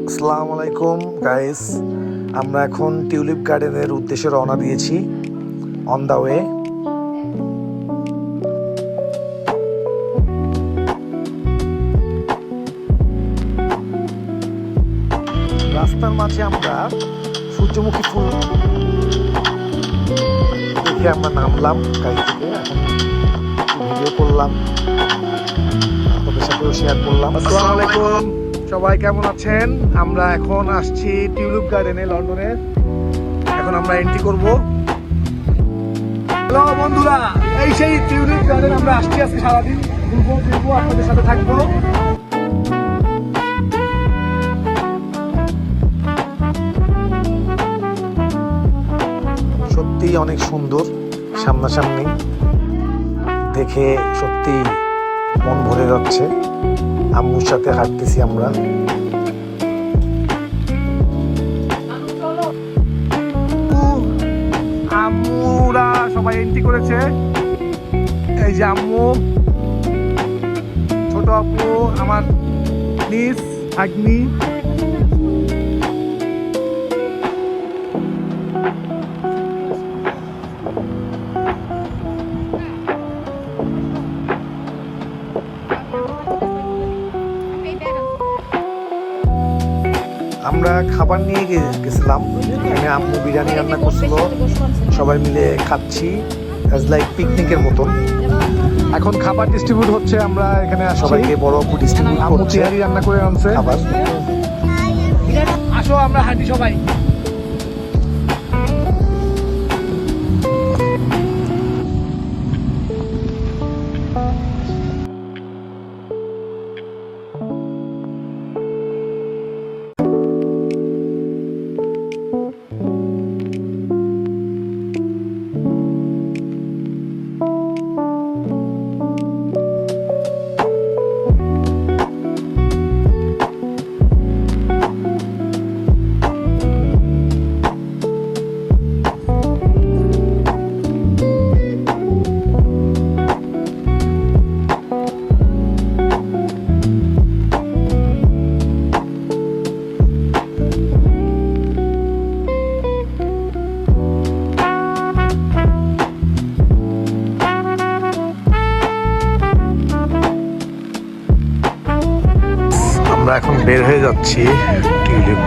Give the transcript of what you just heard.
আসসালামু আলাইকুম গাইস, আমরা এখন টিউলিপ গার্ডেনের উদ্দেশ্যে রওনা দিয়েছি। On the way. রাস্তার মাঝে আমরা সূর্যমুখী ফুল দেখে আমরা নামলাম গাড়ি থেকে। এখন ভিডিও করলাম, আপনাদের সাথেও শেয়ার করলাম। আসসালামু আলাইকুম, সবাই কেমন আছেন? আমরা এখন আসছি টিউলিপ গার্ডেনে, লন্ডনের। এখন আমরা এন্ট্রি করব। হ্যালো বন্ধুরা, এই সেই টিউলিপ গার্ডেন আমরা আসছি। আজকে সারাদিন ঘুরবো, আপনাদের সাথে থাকবো। সত্যি অনেক সুন্দর, সামনাসামনি দেখে সত্যি মন ভরে যাচ্ছে। আম্মুর সাথে হাঁটতেছি আমরা। আম্মুরা সবাই এন্ট্রি করেছে। এই যে আম্মু, ছোট আপু, আমার নিস আগ্নি। আমরা খাবার নিয়ে গেছিলাম। এখানে আম্মু বিরিয়ানি রান্না করছিল, সবাই মিলে খাচ্ছি অ্যাজ লাইক পিকনিকের মতন। এখন খাবার ডিস্ট্রিবিউট হচ্ছে, আমরা এখানে সবাইকে বড় আপু ডিস্ট্রিবিউট করছে। আম্মু রান্না করে আনছে খাবার। আসো আমরা হাঁটি সবাই। আমরা এখন বের হয়ে যাচ্ছি টিউলিপ